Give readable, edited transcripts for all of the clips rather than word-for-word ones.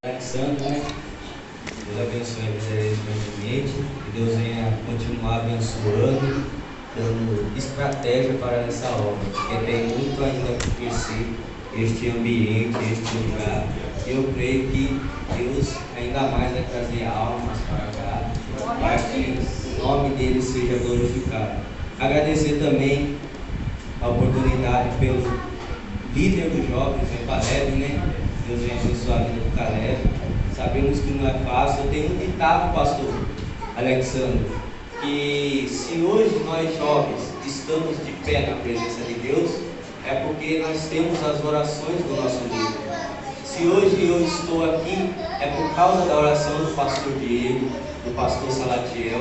Alexandre, né? Deus abençoe a vida deles grandemente, que Deus venha continuar abençoando, dando estratégia para essa obra, porque tem muito ainda por crescer este ambiente, este lugar. Eu creio que Deus ainda mais vai trazer almas para cá, para que o nome dele seja glorificado. Agradecer também a oportunidade pelo líder dos jovens, Caleb, né? Deus venha abençoar a vida do Caleb. Sabemos que não é fácil. Eu tenho um ditado, pastor Alexandre, que se hoje nós jovens estamos de pé na presença de Deus, é porque nós temos as orações do nosso líder. Se hoje eu estou aqui, é por causa da oração do pastor Diego, do pastor Salatiel.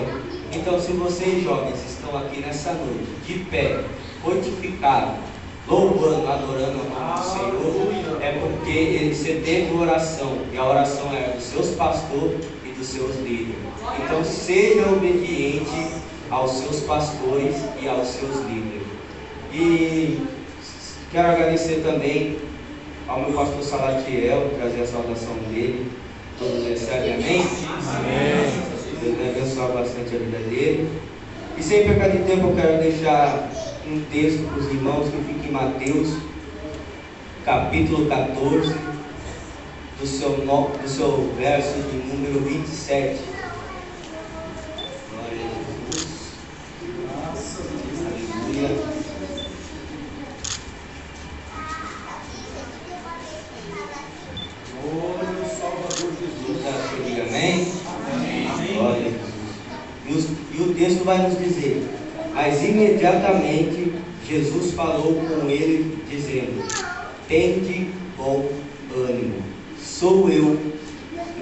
Então, se vocês jovens estão aqui nessa noite, de pé, fortificados, louvando, adorando o nome do Senhor, é porque você teve oração, e a oração era dos seus pastores e dos seus líderes. Então seja obediente aos seus pastores e aos seus líderes. E quero agradecer também ao meu pastor Salatiel, trazer a saudação dele. Todos recebem, amém? Amém. Deus vai abençoar bastante a vida dele. E sem perder de tempo, eu quero deixar um texto para os irmãos que fica em Mateus, capítulo 14, do seu verso de número 27. Glória a Jesus. Aleluia. Salvador Jesus. Amém? Amém. Glória a Jesus. E o texto vai nos dizer: mas imediatamente Jesus falou com ele, dizendo: tende bom ânimo, sou eu,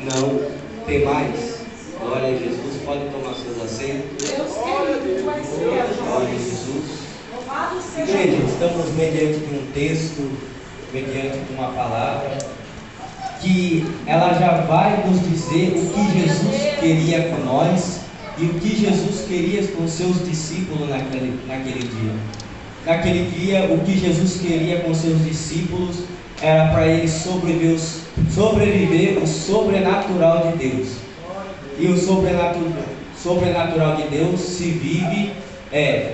não temais. Glória a Jesus. Pode tomar seus assentos. Glória a Jesus. Igreja, estamos mediante de um texto, mediante de uma palavra, que ela já vai nos dizer o que Jesus queria com nós e o que Jesus queria com os seus discípulos naquele dia. Naquele dia, o que Jesus queria com os seus discípulos era para eles sobreviver o sobrenatural de Deus. E o sobrenatural de Deus se vive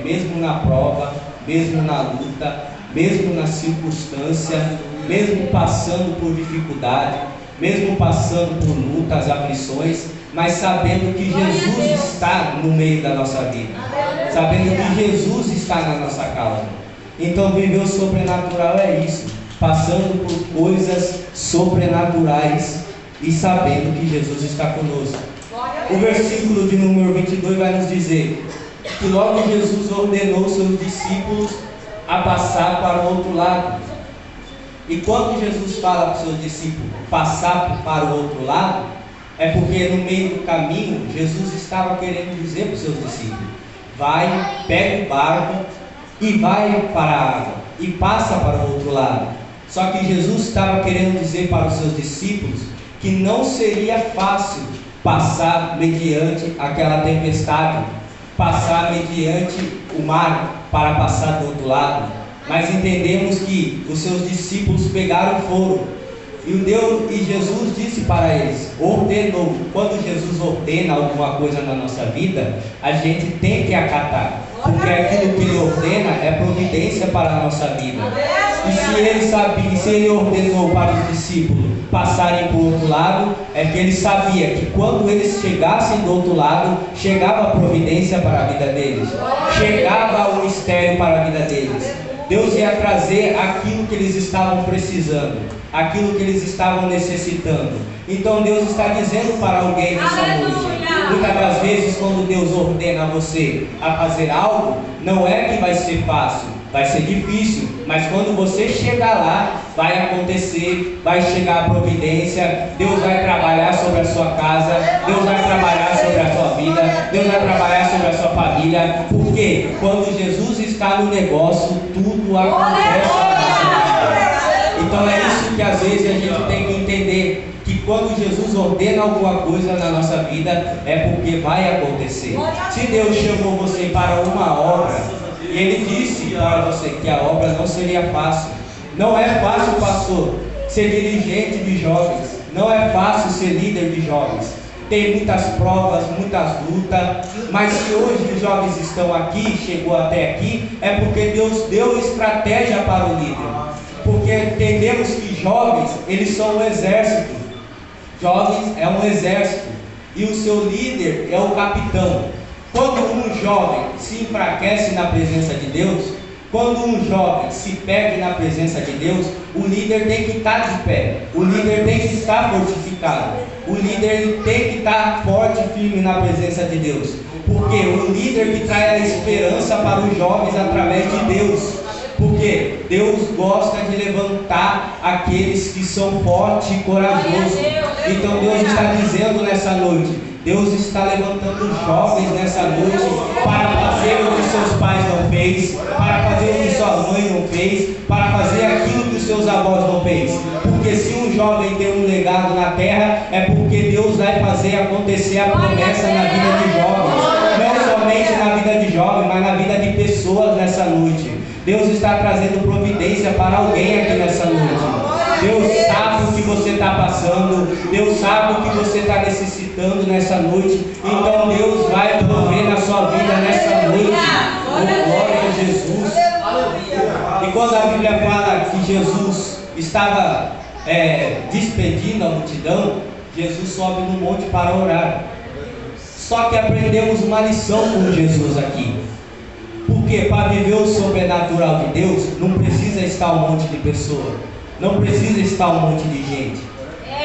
mesmo na prova, mesmo na luta, mesmo na circunstância, mesmo passando por dificuldade, mesmo passando por lutas, aflições, mas sabendo que Jesus está no meio da nossa vida, sabendo que Jesus está na nossa causa. Então viver o sobrenatural é isso, passando por coisas sobrenaturais e sabendo que Jesus está conosco. O versículo de número 22 vai nos dizer que logo Jesus ordenou seus discípulos a passar para o outro lado. E quando Jesus fala para os seus discípulos passar para o outro lado, é porque no meio do caminho Jesus estava querendo dizer para os seus discípulos: vai, pega o barco e vai para a água e passa para o outro lado. Só que Jesus estava querendo dizer para os seus discípulos que não seria fácil passar mediante aquela tempestade, passar mediante o mar para passar do outro lado. Mas entendemos que os seus discípulos pegaram fogo. E Jesus disse para eles, ordenou. Quando Jesus ordena alguma coisa na nossa vida, a gente tem que acatar, porque aquilo que Ele ordena é providência para a nossa vida. E se Ele sabia, se Ele ordenou para os discípulos passarem para o outro lado, é que Ele sabia que quando eles chegassem do outro lado, chegava a providência para a vida deles, chegava o mistério para a vida deles. Deus ia trazer aquilo que eles estavam precisando, aquilo que eles estavam necessitando. Então Deus está dizendo para alguém nessa noite: muitas das vezes quando Deus ordena você a fazer algo, não é que vai ser fácil, vai ser difícil, mas quando você chegar lá, vai acontecer, vai chegar a providência. Deus vai trabalhar sobre a sua casa, Deus vai trabalhar sobre a sua vida, Deus vai trabalhar sobre a sua família, porque quando Jesus está no negócio, tudo acontece na nossa vida. Então é isso que às vezes a gente tem que entender, que quando Jesus ordena alguma coisa na nossa vida, é porque vai acontecer. Se Deus chamou você para uma obra, e Ele disse para você que a obra não seria fácil. Não é fácil, pastor, ser dirigente de jovens. não é fácil ser líder de jovens. Tem muitas provas, muitas lutas, mas se hoje os jovens estão aqui, chegou até aqui, é porque Deus deu estratégia para o líder. Porque entendemos que jovens, eles são um exército. Jovens é um exército. E o seu líder é o capitão. Quando um jovem se enfraquece na presença de Deus, quando um jovem se perde na presença de Deus, o líder tem que estar de pé, o líder tem que estar fortificado, o líder tem que estar forte e firme na presença de Deus, porque o líder que traz a esperança para os jovens através de Deus, porque Deus gosta de levantar aqueles que são fortes e corajosos. Então Deus está dizendo nessa noite, Deus está levantando jovens nessa noite para fazer o que seus pais não fez, para fazer o que sua mãe não fez, para fazer aquilo que os seus avós não fez. Porque se um jovem tem um legado na terra, é porque Deus vai fazer acontecer a promessa na vida de jovens. Não somente na vida de jovens, mas na vida de pessoas nessa noite. Deus está trazendo providência para alguém aqui nessa noite. Deus sabe o que você está passando, Deus sabe o que você está necessitando nessa noite, então Deus vai prover na sua vida nessa noite. Oh, glória a Jesus. E quando a Bíblia fala que Jesus estava despedindo a multidão, Jesus sobe no monte para orar. Só que aprendemos uma lição com Jesus aqui. Porque para viver o sobrenatural de Deus, não precisa estar um monte de pessoas. Não precisa estar um monte de gente.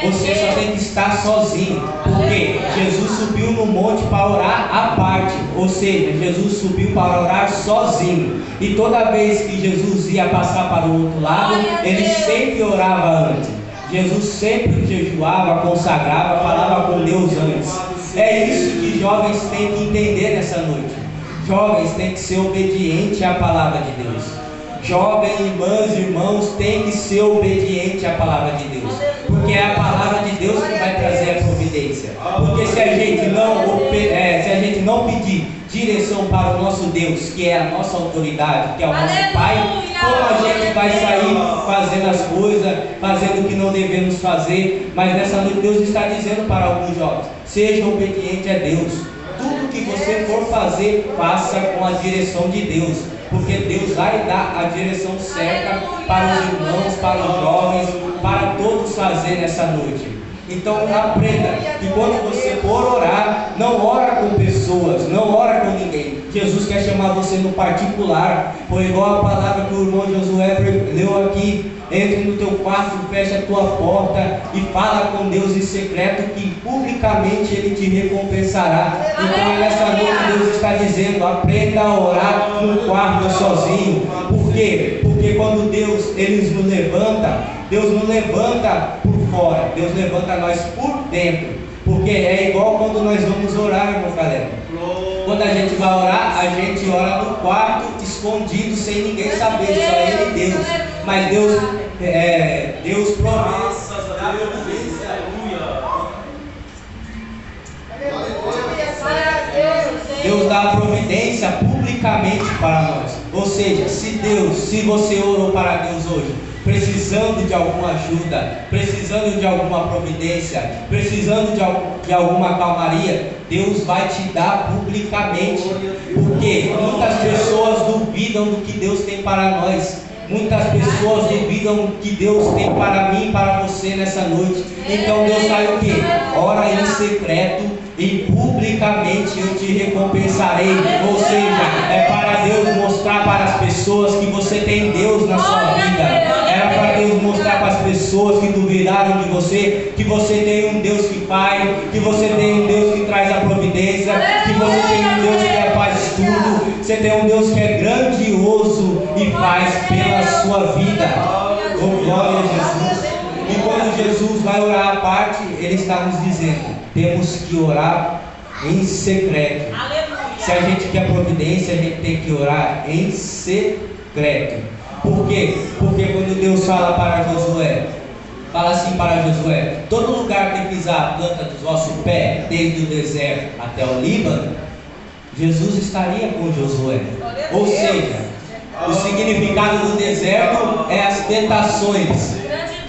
Você só tem que estar sozinho. Porque Jesus subiu no monte para orar à parte. Ou seja, Jesus subiu para orar sozinho. E toda vez que Jesus ia passar para o outro lado, ele sempre orava antes. Jesus sempre jejuava, consagrava, falava com Deus antes. É isso que jovens têm que entender nessa noite. Jovens têm que ser obedientes à palavra de Deus. Jovens, irmãs e irmãos, têm que ser obedientes à palavra de Deus. Porque é a palavra de Deus que vai trazer a providência. Porque se a gente não pedir direção para o nosso Deus, que é a nossa autoridade, que é o nosso Pai, como a gente vai sair fazendo as coisas, fazendo o que não devemos fazer? Mas nessa noite Deus está dizendo para alguns jovens: seja obediente a Deus. Tudo que você for fazer, faça com a direção de Deus, porque Deus vai dar a direção certa para os irmãos, para os jovens, para todos fazer nessa noite. Então aprenda que quando você for orar, não ora com pessoas, não ora com ninguém. Jesus quer chamar você no particular. Foi igual a palavra que o irmão Josué leu aqui: entre no teu quarto, fecha a tua porta e fala com Deus em secreto, que publicamente Ele te recompensará. Então nessa noite Deus está dizendo: aprenda a orar no quarto sozinho. Por quê? Porque quando Deus Ele nos levanta, Deus não levanta por fora, Deus levanta nós por dentro. Porque é igual quando nós vamos orar, irmão Caleb. Quando a gente vai orar, a gente ora no quarto, escondido, sem ninguém saber, só Ele e Deus. Mas Deus promete. Deus dá a providência publicamente para nós. Ou seja, se você orou para Deus hoje, precisando de alguma ajuda, precisando de alguma providência, precisando de alguma calmaria, Deus vai te dar publicamente. Porque muitas pessoas duvidam do que Deus tem para nós. Muitas pessoas duvidam do que Deus tem para mim e para você nessa noite. Então Deus vai o quê? Ora em secreto e publicamente eu te recompensarei. Ou seja, é para Deus mostrar para as pessoas que você tem Deus na sua vida. Era para Deus mostrar para as pessoas que duvidaram de você, que você tem um Deus que faz, que você tem um Deus que traz a providência, que você tem um Deus que faz tudo. Você tem um Deus que é grandioso e faz pela sua vida. Oh, glória a Jesus. E quando Jesus vai orar à parte, Ele está nos dizendo: temos que orar em secreto. Se a gente quer providência, a gente tem que orar em secreto. Por quê? Porque quando Deus fala para Josué, fala assim para Josué: todo lugar que pisar a planta dos vossos pés, desde o deserto até o Líbano, Jesus estaria com Josué. Ou seja, o significado do deserto é as tentações,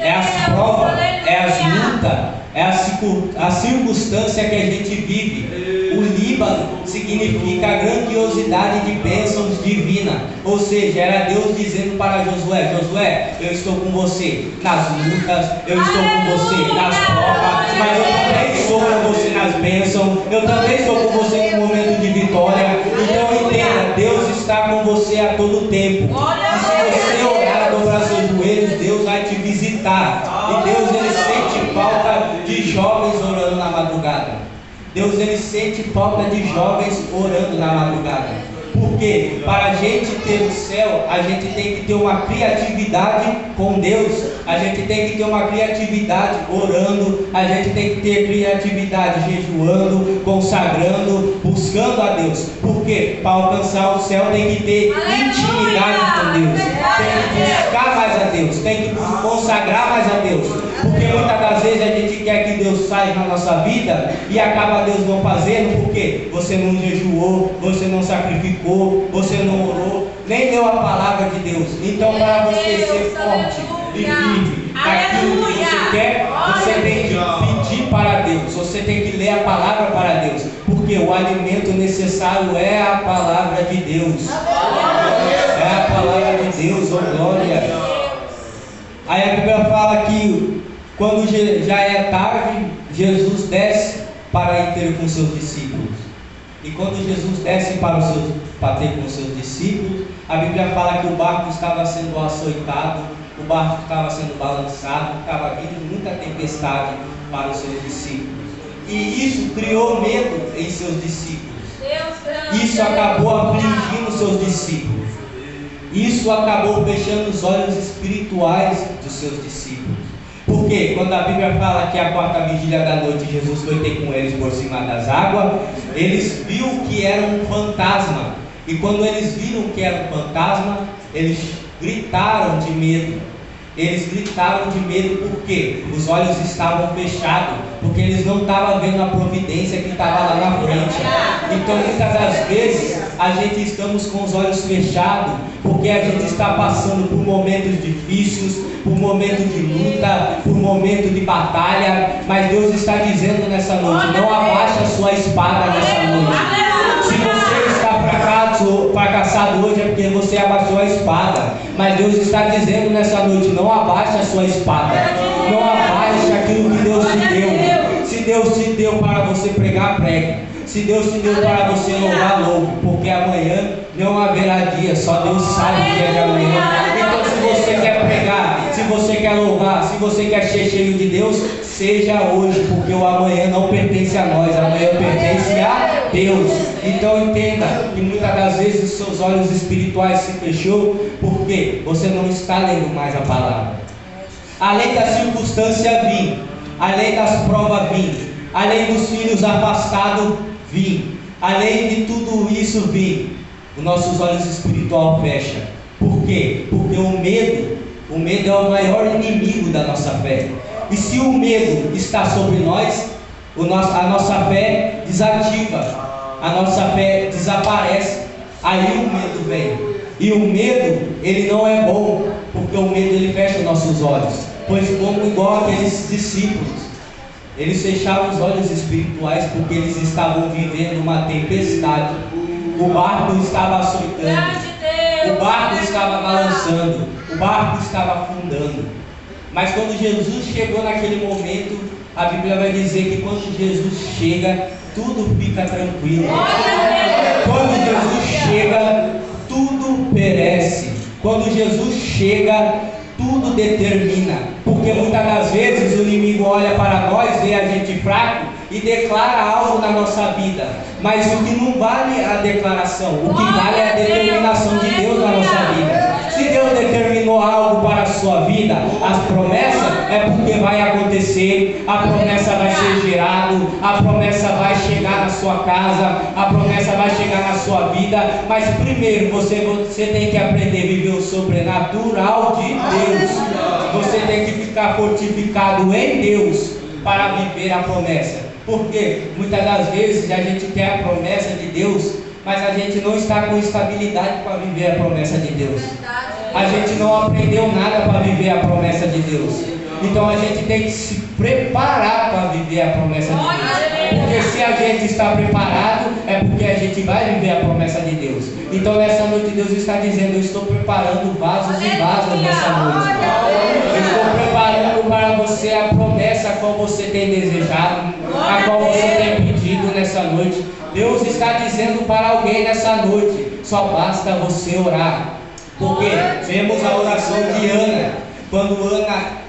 é as provas, é as lutas, é a circunstância que a gente vive. O Líbano significa a grandiosidade de bênçãos divinas. Ou seja, era Deus dizendo para Josué: Josué, eu estou com você nas lutas, eu estou com você nas provas, mas eu também estou com você nas bênçãos, eu também estou com você no momento de vitória. Então entenda, Deus está com você a todo tempo. E se você orar, dobrar seus joelhos, Deus vai te visitar. E Deus, ele sente falta de jovens orando na madrugada. Deus, ele sente falta de jovens orando na madrugada. Porque para a gente ter o céu, a gente tem que ter uma criatividade com Deus. A gente tem que ter uma criatividade orando. A gente tem que ter criatividade jejuando, consagrando, buscando a Deus. Porque para alcançar o céu tem que ter intimidade com Deus. Tem que buscar mais a Deus. Tem que consagrar mais a Deus. Porque muitas das vezes a gente quer que Deus saia na nossa vida e acaba Deus não fazendo, porque você não jejuou, você não sacrificou, você não orou, nem deu a palavra de Deus. Então, para você ser forte e firme naquilo que você quer, você tem que pedir para Deus, você tem que ler a palavra para Deus, porque o alimento necessário é a palavra de Deus. É a palavra de Deus, oh glória. Aí a Bíblia fala que quando já é tarde, Jesus desce para ir ter com seus discípulos. E quando Jesus desce para ter com seus discípulos, a Bíblia fala que o barco estava sendo açoitado, o barco estava sendo balançado, estava vindo muita tempestade para os seus discípulos. E isso criou medo em seus discípulos. Isso acabou afligindo seus discípulos. Isso acabou fechando os olhos espirituais dos seus discípulos. Porque quando a Bíblia fala que a quarta vigília da noite Jesus foi ter com eles por cima das águas, eles viram que era um fantasma. E quando eles viram que era um fantasma, eles gritaram de medo. Eles gritaram de medo porque os olhos estavam fechados, porque eles não estavam vendo a providência que estava lá na frente. Então muitas das vezes a gente estamos com os olhos fechados, porque a gente está passando por momentos difíceis, por momentos de luta, por momentos de batalha, mas Deus está dizendo nessa noite: não abaixe a sua espada nessa noite. Se você está fracassado hoje é porque você abaixou a espada, mas Deus está dizendo nessa noite: não abaixe a sua espada, não abaixe aquilo que Deus te deu. Se Deus te deu para você pregar, pregue. Se Deus te deu para você louvar, louve, porque amanhã não haverá dia, só Deus sabe o dia de amanhã. Então, se você quer pregar, se você quer louvar, se você quer ser cheio de Deus, seja hoje, porque o amanhã não pertence a nós, amanhã pertence a Deus. Então entenda que muitas das vezes os seus olhos espirituais se fechou, porque você não está lendo mais a palavra. Além da circunstância vir, além das provas vir, além dos filhos afastados vir, além de tudo isso vir, os nossos olhos espirituais fecham. Por quê? Porque o medo é o maior inimigo da nossa fé. E se o medo está sobre nós, a nossa fé desativa, a nossa fé desaparece. Aí o medo vem. E o medo, ele não é bom, porque o medo ele fecha os nossos olhos. Pois como igual aqueles discípulos, eles fechavam os olhos espirituais porque eles estavam vivendo uma tempestade. O barco estava açoitando, o barco estava balançando, o barco estava afundando. Mas quando Jesus chegou naquele momento, a Bíblia vai dizer que quando Jesus chega, tudo fica tranquilo. Quando Jesus chega, tudo perece. Quando Jesus chega, tudo determina. Porque muitas das vezes o inimigo olha para nós, vê a gente fraco e declara algo na nossa vida. Mas o que não vale é a declaração, o que vale é a determinação de Deus na nossa vida. Se Deus determinou algo para a sua vida, as promessas é porque vai acontecer, a promessa vai ser gerada, a promessa vai chegar na sua casa, a promessa vai chegar na sua vida. Mas primeiro você tem que aprender a viver o sobrenatural de Deus. Você tem que ficar fortificado em Deus para viver a promessa. Porque muitas das vezes a gente quer a promessa de Deus, mas a gente não está com estabilidade para viver a promessa de Deus. A gente não aprendeu nada para viver a promessa de Deus. Então a gente tem que se preparar para viver a promessa de Deus. Porque se a gente está preparado, é porque a gente vai viver a promessa de Deus. Então nessa noite Deus está dizendo: eu estou preparando vasos e vasas nessa noite. Eu estou preparando para você a promessa a qual você tem desejado, a qual você tem pedido nessa noite. Deus está dizendo para alguém nessa noite: só basta você orar. Porque vemos a oração de Ana, quando Ana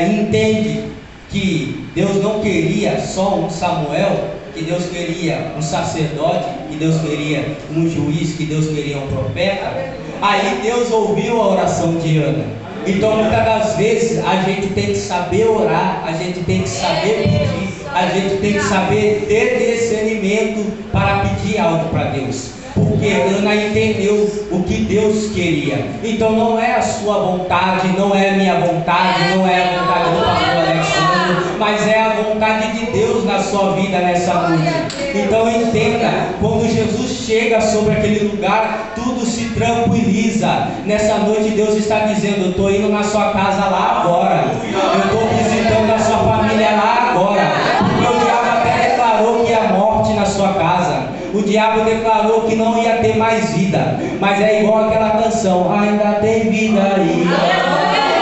entende que Deus não queria só um Samuel, que Deus queria um sacerdote, que Deus queria um juiz, que Deus queria um profeta. Aí Deus ouviu a oração de Ana. Então muitas das vezes a gente tem que saber orar, a gente tem que saber pedir, a gente tem que saber ter discernimento para pedir algo para Deus. Porque Ana entendeu o que Deus queria. Então não é a sua vontade, não é a minha vontade, não é a vontade do pastor Alexandre, mas é a vontade de Deus na sua vida nessa noite. Então entenda, quando Jesus chega sobre aquele lugar, tudo se tranquiliza. Nessa noite Deus está dizendo: eu estou indo na sua casa lá agora, eu estou visitando a sua família lá agora. Porque o diabo até declarou que ia morte na sua casa. O diabo declarou que não ia ter mais vida. Mas é igual aquela canção: ainda tem vida aí.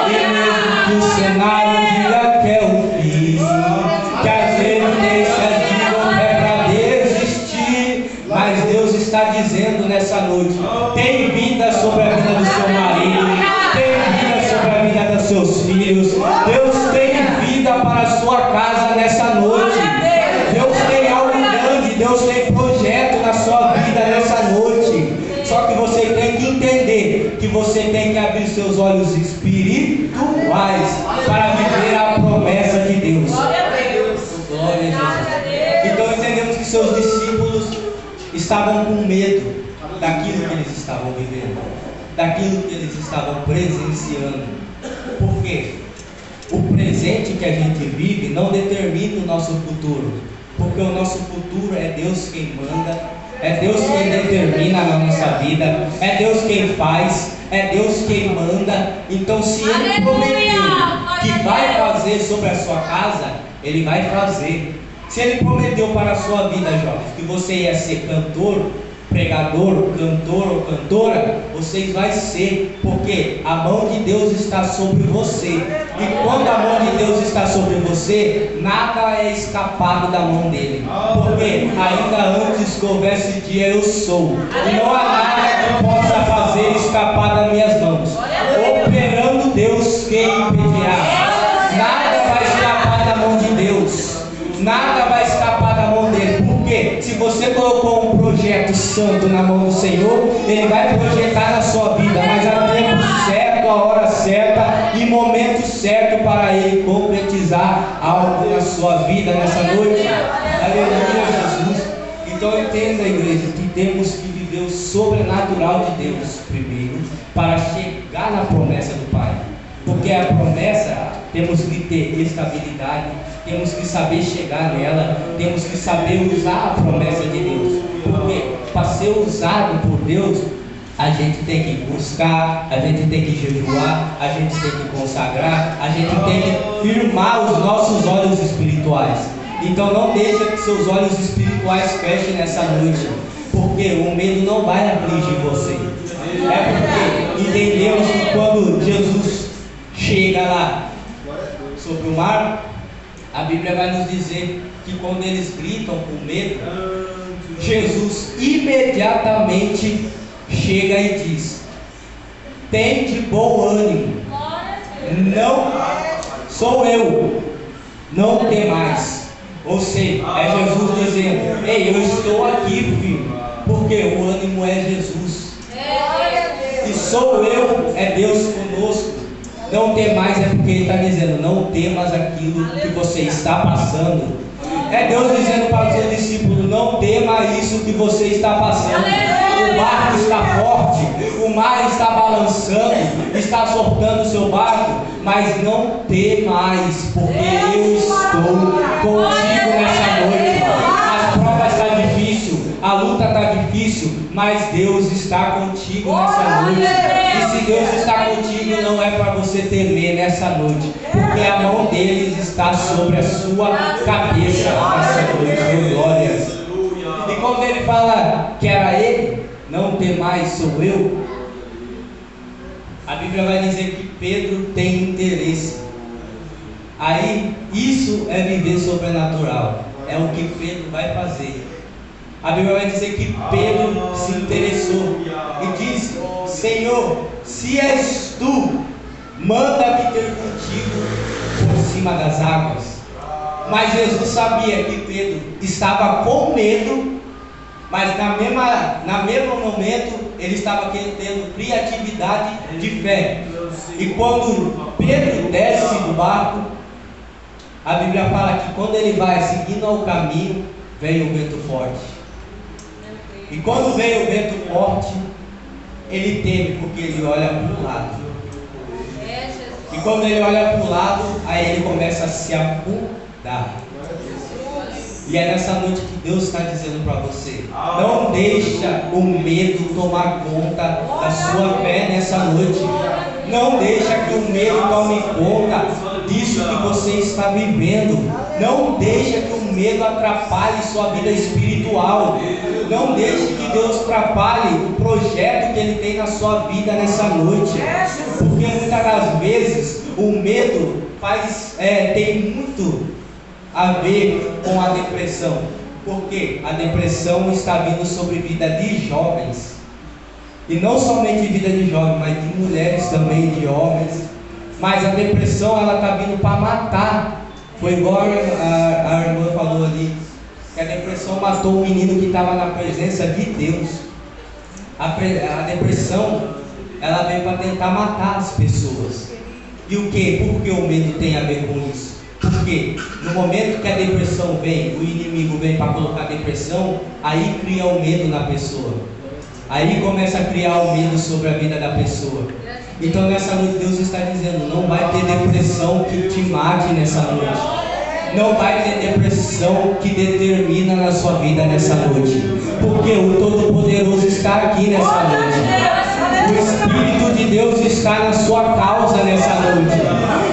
E mesmo que o cenário diga que é o fim, que as evidências digam que é para desistir, mas Deus está dizendo nessa noite: tem vida sobre a vida do seu marido, tem vida sobre a vida dos seus filhos. Deus tem vida para a sua casa nessa noite. Deus tem algo grande, Deus tem projeto na sua vida nessa noite. Só que você tem que entender que você tem que abrir seus olhos espirituais para viver a promessa de Deus. Glória a Jesus. Então entendemos que seus discípulos estavam com medo daquilo que eles estavam vivendo, daquilo que eles estavam presenciando. Por quê? O presente que a gente vive não determina o nosso futuro. Porque o nosso futuro é Deus quem manda, é Deus quem determina na nossa vida, é Deus quem faz, é Deus quem manda. Então se Ele prometeu que vai fazer sobre a sua casa, Ele vai fazer. Se Ele prometeu para a sua vida, jovens, que você ia ser cantor, pregador, cantor ou cantora, vocês vai ser, porque a mão de Deus está sobre você. E quando a mão de Deus está sobre você, nada é escapado da mão dele. Porque ainda antes que houvesse dia, eu sou. E não há nada que possa fazer escapar das minhas mãos. Operando Deus, quem impedirá? Nada vai escapar da mão de Deus. Nada vai escapar da mão dele. Porque se você colocou um projeto santo na mão do Senhor, Ele vai projetar na sua vida, mas há tempo certo, a hora certa e momento certo para Ele concretizar algo na sua vida nessa noite. Aleluia, Jesus. Então entenda, igreja, que temos que viver o sobrenatural de Deus primeiro para chegar na promessa do Pai. Porque a promessa, temos que ter estabilidade, temos que saber chegar nela, temos que saber usar a promessa de Deus. Porque para ser usado por Deus, a gente tem que buscar, a gente tem que jejuar, a gente tem que consagrar, a gente tem que firmar os nossos olhos espirituais. Então não deixa que seus olhos espirituais fechem nessa noite, porque o medo não vai afligir você. É porque entendemos que quando Jesus chega lá sobre o mar, a Bíblia vai nos dizer que quando eles gritam com medo, Jesus imediatamente chega e diz: tem de bom ânimo, não sou eu, não tem mais. Ou seja, é Jesus dizendo: ei, eu estou aqui, filho, porque o ânimo é Jesus, e sou eu, é Deus conosco. Não tem mais, é porque Ele está dizendo: não temas aquilo que você está passando. É Deus dizendo para os seus discípulos: não tema isso que você está passando. O barco está forte, o mar está balançando, está soltando o seu barco, mas não temas, porque eu estou contigo nessa noite. A prova está difícil, a luta está difícil, mas Deus está contigo nessa noite. E se Deus está contigo, não é para você temer nessa noite, porque porque a mão deles está sobre a sua cabeça nessa noite, glória. E quando ele fala que era ele, não temais, sou eu, a Bíblia vai dizer que Pedro tem interesse. Aí, isso é viver sobrenatural, é o que Pedro vai fazer. A Bíblia vai dizer que Pedro se interessou e disse: Senhor, se és tu, manda-me ter contigo por cima das águas. Mas Jesus sabia que Pedro estava com medo, mas na mesmo momento ele estava tendo criatividade de fé. E quando Pedro desce do barco, a Bíblia fala que quando ele vai seguindo ao caminho, veio o vento forte. E quando veio o vento forte, ele teme, porque ele olha para o lado. E quando ele olha para o lado, aí ele começa a se afundar. E é nessa noite que Deus está dizendo para você: não deixa o medo tomar conta da sua fé nessa noite. Não deixa que o medo tome conta disso que você está vivendo. Não deixa que o medo atrapalhe sua vida espiritual. Não deixe que Deus atrapalhe o projeto que Ele tem na sua vida nessa noite. Porque muitas das vezes o medo tem muito a ver com a depressão. Porque a depressão está vindo sobre vida de jovens. E não somente vida de jovens, mas de mulheres também, de homens. Mas a depressão, ela está vindo para matar. Foi igual a irmã falou ali, que a depressão matou o menino que estava na presença de Deus. A depressão, ela veio para tentar matar as pessoas. E o que? Por que o medo tem a ver com isso? Porque no momento que a depressão vem, o inimigo vem para colocar depressão, aí cria o medo na pessoa. Aí começa a criar o medo sobre a vida da pessoa. Então nessa noite Deus está dizendo: não vai ter depressão que te mate nessa noite. Não vai ter depressão que determina na sua vida nessa noite. Porque o Todo-Poderoso está aqui nessa noite. O Espírito de Deus está na sua causa nessa noite.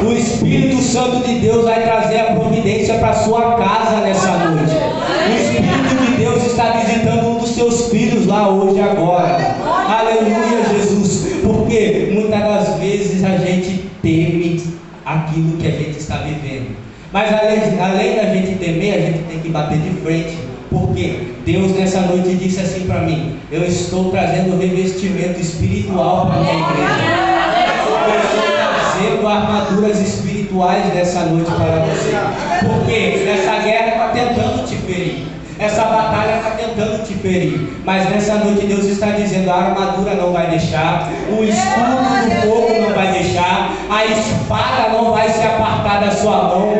O Espírito Santo de Deus vai trazer a providência para a sua casa nessa noite. O Espírito de Deus está visitando um dos seus filhos lá hoje, agora. Aleluia, Jesus. Porque muitas das vezes a gente teme aquilo que a gente está vivendo. Mas além da gente temer, a gente tem que bater de frente. Porque Deus nessa noite disse assim para mim: eu estou trazendo revestimento espiritual para a minha igreja. Eu estou trazendo armaduras espirituais nessa noite para você. Porque essa guerra está tentando te ferir. Essa batalha está tentando te ferir. Mas nessa noite Deus está dizendo: a armadura não vai deixar, o escudo do fogo não vai deixar, a espada não vai se apartar da sua mão. Por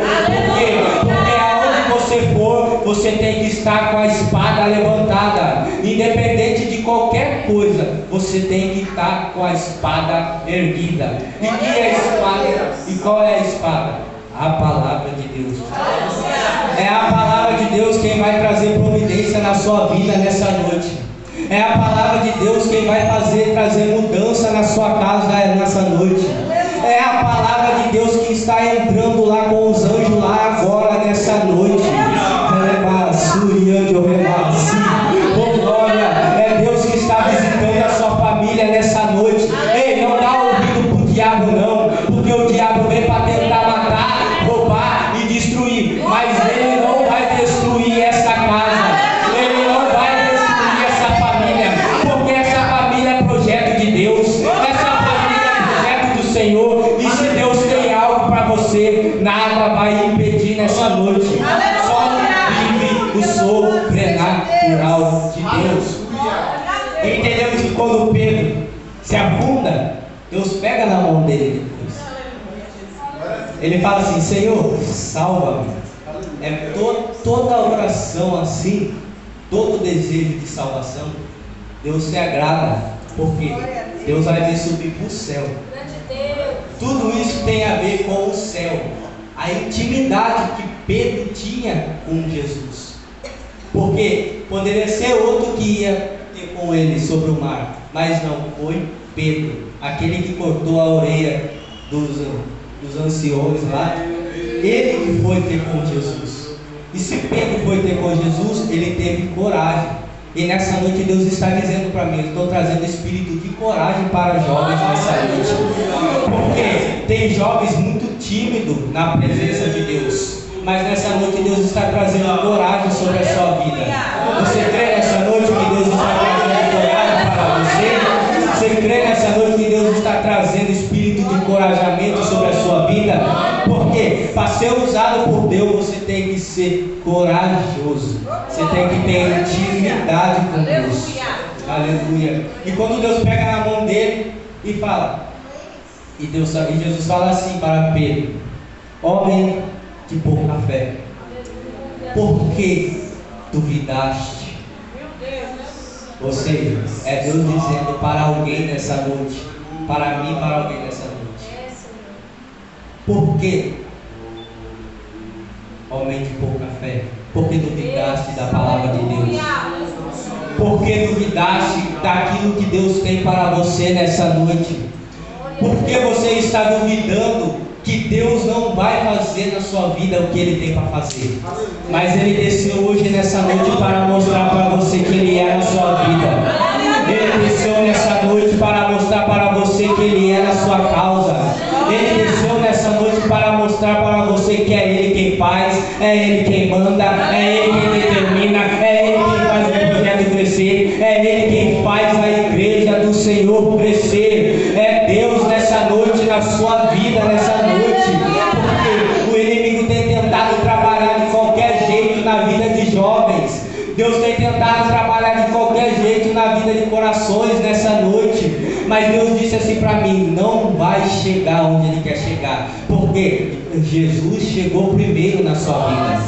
quê? Porque aonde você for, você tem que estar com a espada levantada. Independente de qualquer coisa, você tem que estar com a espada erguida. E que é a espada? E qual é a espada? A palavra de Deus. É a palavra de Deus quem vai trazer providência na sua vida nessa noite. É a palavra de Deus quem vai trazer mudança na sua casa nessa noite. É a palavra de Deus que está entrando lá com os anjos lá agora nessa noite. Oh glória, é Deus que está visitando a sua família nessa noite. Ei, não dá ouvido para o diabo não, porque o diabo vem para tentar matar, roubar e destruir. Mas ele não vai destruir essa casa, ele não vai destruir essa família, porque essa família é projeto de Deus, essa família é projeto do Senhor. E se Deus tem algo para você, nada vai impedir nessa noite. Só vive o sobrenatural de Deus. Entendemos que quando Pedro se afunda, Deus pega na mão dele depois. Ele fala assim: Senhor, salva-me. É toda oração assim, todo desejo de salvação, Deus se agrada, porque Deus vai ver subir para o céu. Tudo isso tem a ver com o céu, a intimidade que Pedro tinha com Jesus. Porque poderia ser outro que ia ter com ele sobre o mar, mas não, foi Pedro, aquele que cortou a orelha dos anciões lá, ele que foi ter com Jesus. E se Pedro foi ter com Jesus, ele teve coragem. E nessa noite Deus está dizendo para mim, eu estou trazendo espírito de coragem para jovens nessa noite. Porque tem jovens muito tímidos na presença de Deus. Mas nessa noite Deus está trazendo coragem sobre a sua vida. Você crê nessa noite que Deus está trazendo coragem para você? Você crê nessa noite que Deus está trazendo espírito de encorajamento sobre a sua vida? Porque para ser usado por Deus você tem que ser corajoso. Você tem que ter intimidade com Deus. Aleluia. E quando Deus pega na mão dele e fala, e Jesus fala assim para Pedro: homem de pouca fé, por que duvidaste? Ou seja, é Deus dizendo para alguém nessa noite, para mim, para alguém nessa noite: por que, homem de pouca fé, por que duvidaste da palavra de Deus? Por que duvidaste daquilo que Deus tem para você nessa noite? Por que você está duvidando que Deus não vai fazer na sua vida o que Ele tem para fazer? Mas Ele desceu hoje nessa noite para mostrar para você que Ele é na sua vida. Ele desceu nessa noite para mostrar para você que Ele é na sua causa. Ele desceu nessa noite para mostrar para você que é Ele quem faz, é Ele quem manda, é Ele quem determina, é Ele quem faz o projeto crescer, é Ele quem faz a igreja do Senhor crescer. É Deus nessa noite, na sua vida, nessa noite. Porque o inimigo tem tentado trabalhar de qualquer jeito na vida de jovens. Deus tem tentado trabalhar de qualquer jeito na vida de corações nessa noite. Mas Deus disse assim para mim: não vai chegar onde Ele quer chegar. Porque Jesus chegou primeiro na sua vida.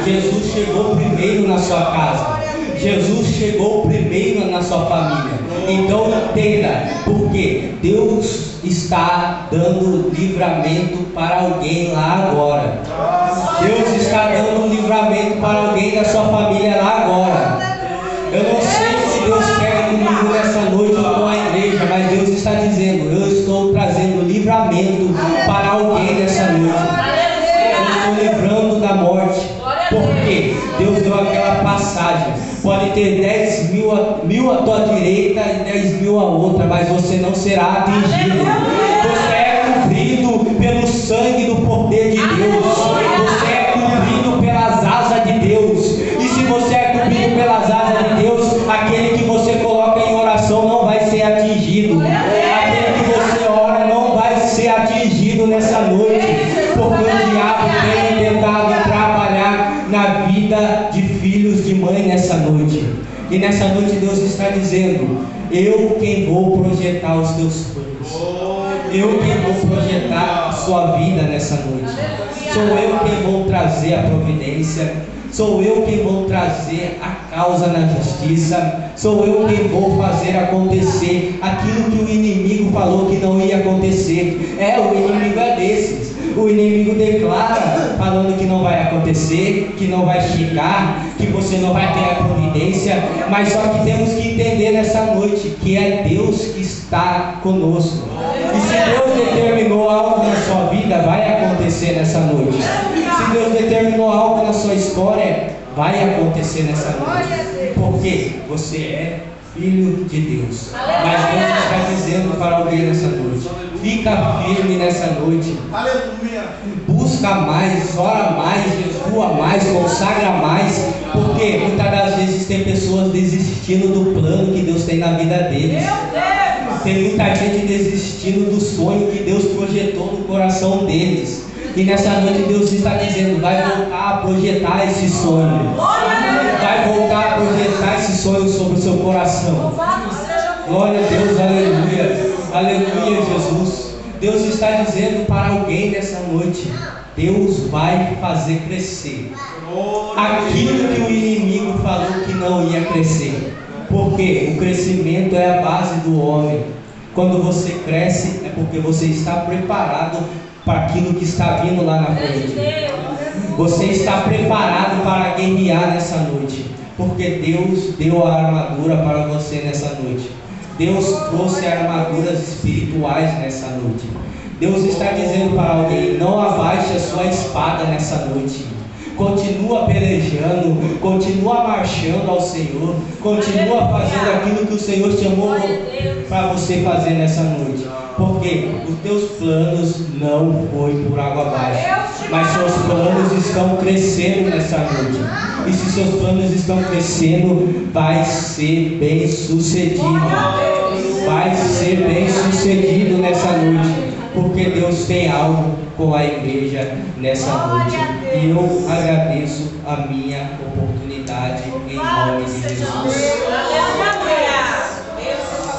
Jesus chegou primeiro na sua casa. Jesus chegou primeiro na sua família. Então entenda, porque Deus está dando livramento para alguém lá agora. Deus está dando livramento para alguém da sua família lá agora. Eu não sei se Deus quer comigo nessa noite ou com a igreja, mas Deus está dizendo: eu estou trazendo livramento para alguém nessa noite. Eu estou livrando da morte. Porque Deus deu aquela passagem: pode ter 10 mil à tua direita e 10 mil à outra, mas você não será atingido. Você é cobrido pelo sangue do poder de Deus. Você é cobrido pelas asas de Deus. E se você é cobrido pelas asas de Deus, aquele que você coloca em oração não vai ser atingido. Aquele que você ora não vai ser atingido nessa noite. Porque o diabo tem tentado trabalhar na vida de filhos de mãe nessa noite. E nessa noite Deus está dizendo: eu quem vou projetar os teus sonhos. Eu quem vou projetar a sua vida nessa noite. Sou eu quem vou trazer a providência. Sou eu quem vou trazer a causa na justiça. Sou eu quem vou fazer acontecer aquilo que o inimigo falou que não ia acontecer. O inimigo é desses. O inimigo declara, falando que não vai acontecer, que não vai chegar, que você não vai ter a providência. Mas só que temos que entender nessa noite que é Deus que está conosco. E se Deus determinou algo na sua vida, vai acontecer nessa noite. Se Deus determinou algo na sua história, vai acontecer nessa noite. Porque você é filho de Deus. Mas Deus está dizendo para alguém nessa noite: fica firme nessa noite. Aleluia. Busca mais, ora mais, jejua mais, consagra mais. Porque muitas das vezes tem pessoas desistindo do plano que Deus tem na vida deles. Tem muita gente desistindo do sonho que Deus projetou no coração deles. E nessa noite Deus está dizendo: vai voltar a projetar esse sonho. Vai voltar a projetar esse sonho sobre o seu coração. Glória a Deus, aleluia. Aleluia, Jesus. Deus está dizendo para alguém nessa noite: Deus vai fazer crescer aquilo que o inimigo falou que não ia crescer. Porque o crescimento é a base do homem. Quando você cresce é porque você está preparado para aquilo que está vindo lá na frente. Você está preparado para guerrear nessa noite. Porque Deus deu a armadura para você nessa noite. Deus trouxe armaduras espirituais nessa noite. Deus está dizendo para alguém: não abaixe a sua espada nessa noite. Continua pelejando, continua marchando ao Senhor, continua fazendo aquilo que o Senhor chamou para você fazer nessa noite. Porque os teus planos não foi por água abaixo, mas seus planos estão crescendo nessa noite. E se seus planos estão crescendo, vai ser bem sucedido. Vai ser bem sucedido nessa noite. Porque Deus tem algo com a igreja nessa noite. E eu agradeço a minha oportunidade em nome de Jesus.